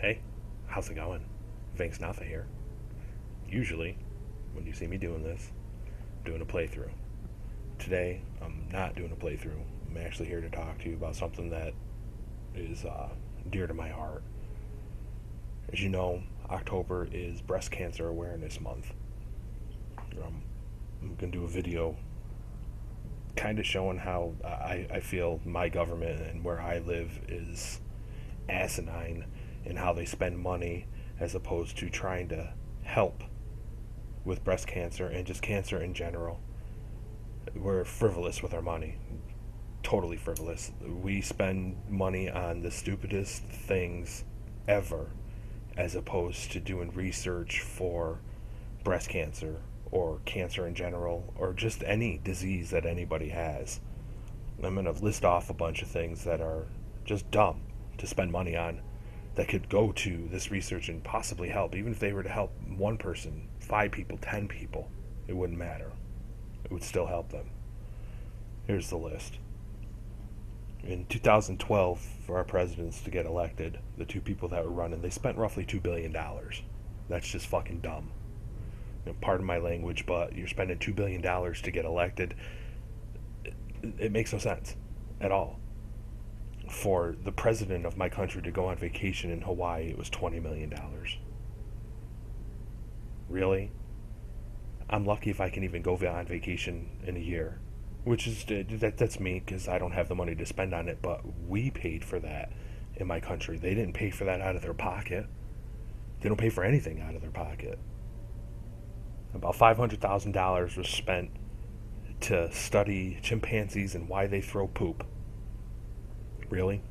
Hey, how's it going? Vince Nafa here. Usually, when you see me doing this, I'm doing a playthrough. Today, I'm not doing a playthrough. I'm actually here to talk to you about something that is dear to my heart. As you know, October is Breast Cancer Awareness Month. I'm going to do a video kind of showing how I feel my government and where I live is asinine in how they spend money as opposed to trying to help with breast cancer and just cancer in general. We're frivolous with our money. Totally frivolous. We spend money on the stupidest things ever as opposed to doing research for breast cancer or cancer in general or just any disease that anybody has. I'm going to list off a bunch of things that are just dumb to spend money on that could go to this research and possibly help. Even if they were to help one person, 5 people, 10 people, it wouldn't matter. It would still help them. Here's the list. In 2012, for our presidents to get elected, the 2 people that were running, they spent roughly $2 billion. That's just fucking dumb. Pardon my language, but you're spending $2 billion to get elected. It makes no sense at all. For the president of my country to go on vacation in Hawaii, it was $20 million. Really? I'm lucky if I can even go on vacation in a year. Which is, that's me, because I don't have the money to spend on it, but we paid for that in my country. They didn't pay for that out of their pocket. They don't pay for anything out of their pocket. About $500,000 was spent to study chimpanzees and why they throw poop. Really?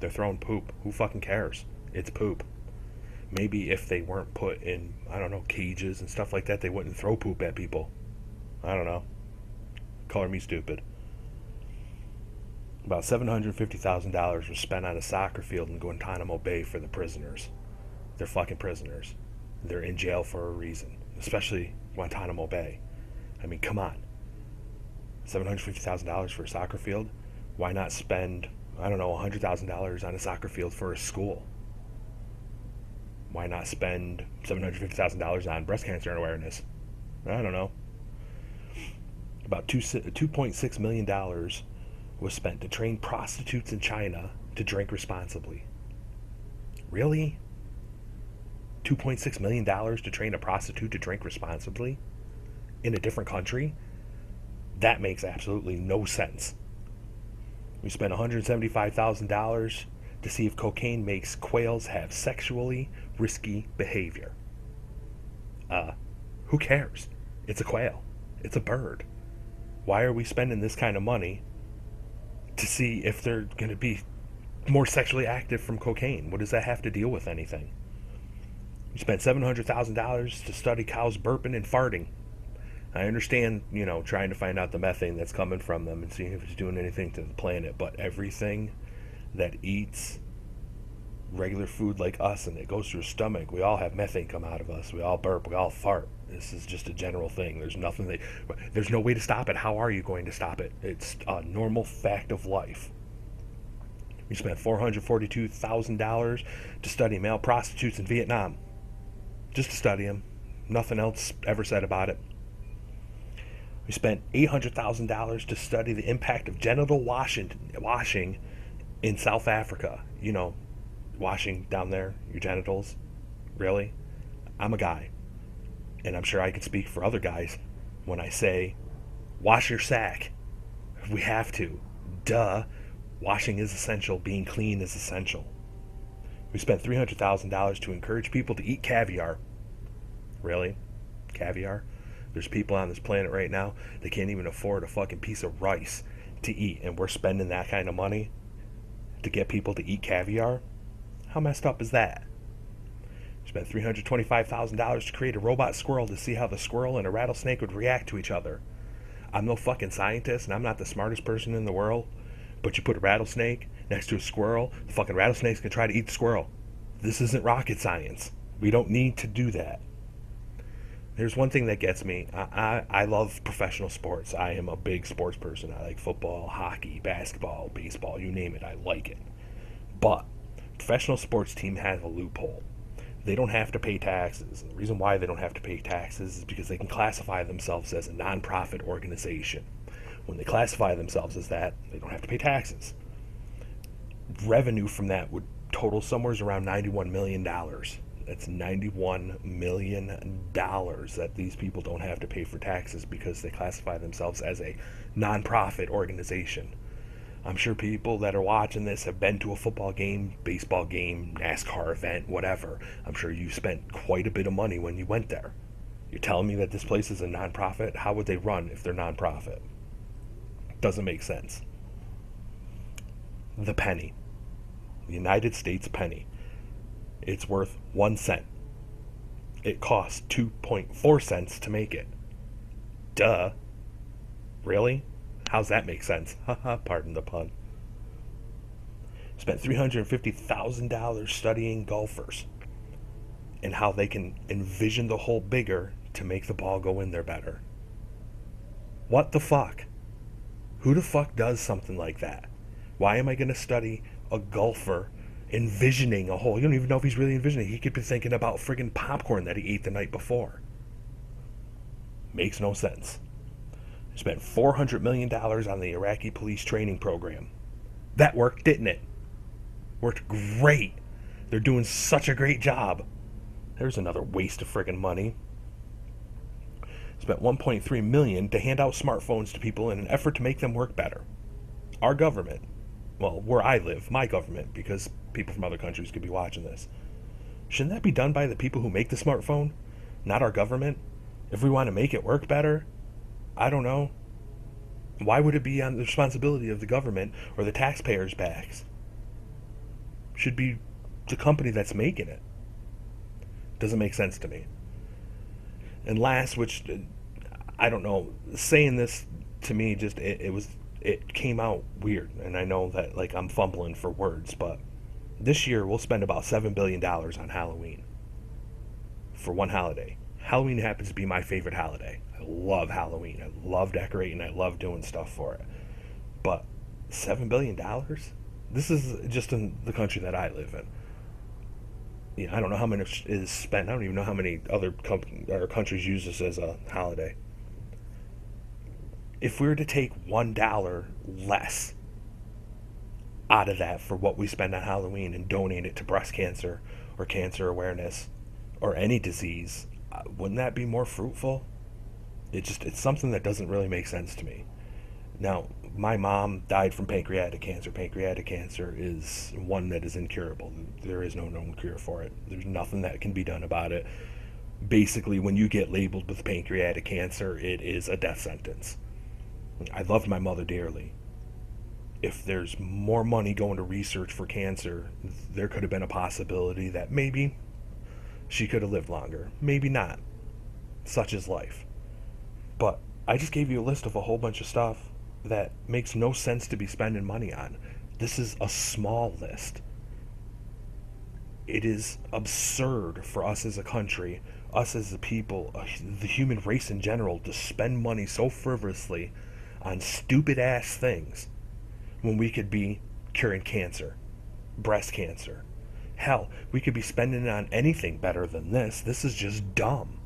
They're throwing poop. Who fucking cares? It's poop. Maybe if they weren't put in, I don't know, cages and stuff like that, they wouldn't throw poop at people. I don't know. Color me stupid. About $750,000 was spent on a soccer field in Guantanamo Bay for the prisoners. They're fucking prisoners. They're in jail for a reason. Especially Guantanamo Bay. I mean, come on. $750,000 for a soccer field? Why not spend, I don't know, $100,000 on a soccer field for a school? Why not spend $750,000 on breast cancer awareness? I don't know. About $2.6 million was spent to train prostitutes in China to drink responsibly. Really? $2.6 million to train a prostitute to drink responsibly? In a different country? That makes absolutely no sense. We spent $175,000 to see if cocaine makes quails have sexually risky behavior. Who cares? It's a quail. It's a bird. Why are we spending this kind of money to see if they're going to be more sexually active from cocaine? What does that have to deal with anything? We spent $700,000 to study cows burping and farting. I understand, trying to find out the methane that's coming from them and seeing if it's doing anything to the planet, but everything that eats regular food like us and it goes through our stomach, we all have methane come out of us. We all burp, we all fart. This is just a general thing. There's no way to stop it. How are you going to stop it? It's a normal fact of life. We spent $442,000 to study male prostitutes in Vietnam. Just to study them. Nothing else ever said about it. We spent $800,000 to study the impact of genital washing in South Africa. Washing down there, your genitals. Really? I'm a guy. And I'm sure I could speak for other guys when I say, wash your sack. We have to. Duh. Washing is essential. Being clean is essential. We spent $300,000 to encourage people to eat caviar. Really? Caviar? There's people on this planet right now that can't even afford a fucking piece of rice to eat, and we're spending that kind of money to get people to eat caviar? How messed up is that? We spent $325,000 to create a robot squirrel to see how the squirrel and a rattlesnake would react to each other. I'm no fucking scientist, and I'm not the smartest person in the world, but you put a rattlesnake next to a squirrel, the fucking rattlesnake's gonna try to eat the squirrel. This isn't rocket science. We don't need to do that. There's one thing that gets me. I love professional sports. I am a big sports person. I like football, hockey, basketball, baseball, you name it. I like it. But professional sports team has a loophole. They don't have to pay taxes. And the reason why they don't have to pay taxes is because they can classify themselves as a nonprofit organization. When they classify themselves as that, they don't have to pay taxes. Revenue from that would total somewhere around $91 million. That's $91 million that these people don't have to pay for taxes because they classify themselves as a nonprofit organization. I'm sure people that are watching this have been to a football game, baseball game, NASCAR event, whatever. I'm sure you spent quite a bit of money when you went there. You're telling me that this place is a nonprofit? How would they run if they're nonprofit? Doesn't make sense. The penny. The United States penny. It's worth 1 cent. It costs 2.4 cents to make it. Duh. Really? How's that make sense? Haha, pardon the pun. Spent $350,000 studying golfers and how they can envision the hole bigger to make the ball go in there better. What the fuck? Who the fuck does something like that? Why am I going to study a golfer envisioning a hole? You don't even know if he's really envisioning. He could be thinking about friggin' popcorn that he ate the night before. Makes no sense. Spent $400 million on the Iraqi police training program. That worked, didn't it? Worked great. They're doing such a great job. There's another waste of friggin' money. Spent $1.3 million to hand out smartphones to people in an effort to make them work better. Our government, well, where I live, my government, because people from other countries could be watching this. Shouldn't that be done by the people who make the smartphone, not our government? If we want to make it work better, I don't know. Why would it be on the responsibility of the government or the taxpayers' backs? Should be the company that's making it. Doesn't make sense to me. And last, which I don't know, saying this to me just it came out weird, and I know that like I'm fumbling for words, but this year we'll spend about $7 billion on Halloween for one holiday. Halloween happens to be my favorite holiday. I love Halloween. I love decorating. I love doing stuff for it. But $7 billion? This is just in the country that I live in. Yeah, I don't know how much is spent. I don't even know how many other countries use this as a holiday. If we were to take $1 less out of that for what we spend on Halloween and donate it to breast cancer or cancer awareness or any disease, wouldn't that be more fruitful? It's something that doesn't really make sense to me. Now, my mom died from pancreatic cancer. Pancreatic cancer is one that is incurable. There is no known cure for it. There's nothing that can be done about it. Basically, when you get labeled with pancreatic cancer, it is a death sentence. I loved my mother dearly. If there's more money going to research for cancer, there could have been a possibility that maybe she could have lived longer. Maybe not. Such is life. But I just gave you a list of a whole bunch of stuff that makes no sense to be spending money on. This is a small list. It is absurd for us as a country, us as a people, the human race in general, to spend money so frivolously on stupid ass things when we could be curing cancer, breast cancer. Hell, we could be spending it on anything better than this. This is just dumb.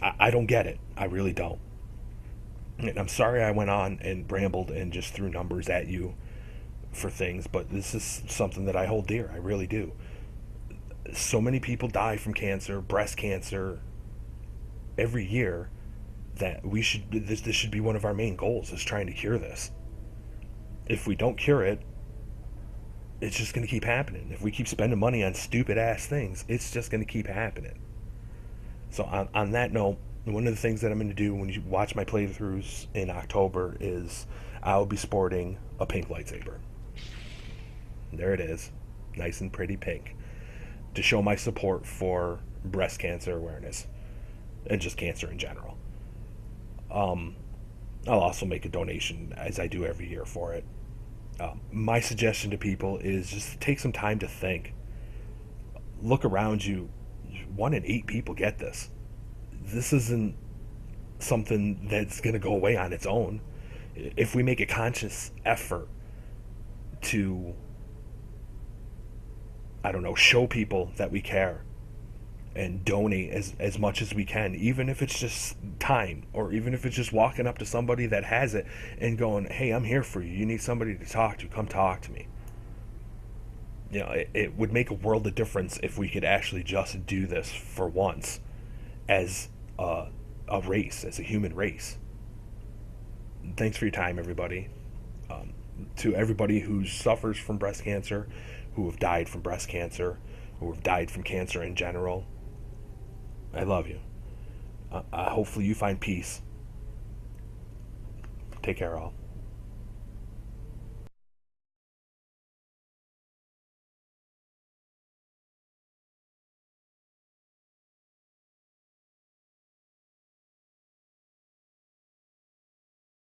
I don't get it. I really don't. And I'm sorry I went on and rambled and just threw numbers at you for things, but this is something that I hold dear. I really do. So many people die from cancer, breast cancer, every year, that this should be one of our main goals, is trying to cure this. If we don't cure it, it's just going to keep happening. If we keep spending money on stupid ass things, it's just going to keep happening. So on that note, one of the things that I'm going to do when you watch my playthroughs in October is I'll be sporting a pink lightsaber. There it is. Nice and pretty pink. To show my support for breast cancer awareness and just cancer in general. I'll also make a donation, as I do every year, for it. My suggestion to people is just take some time to think. Look around you. 1 in 8 people get this. This isn't something that's going to go away on its own. If we make a conscious effort to I don't know, show people that we care and donate as much as we can, even if it's just time, or even if it's just walking up to somebody that has it and going, hey, I'm here for you. You need somebody to talk to, come talk to me. It would make a world of difference if we could actually just do this for once as a race, as a human race. Thanks for your time, everybody. To everybody who suffers from breast cancer, who have died from breast cancer, who have died from cancer in general, I love you. Hopefully you find peace. Take care, all.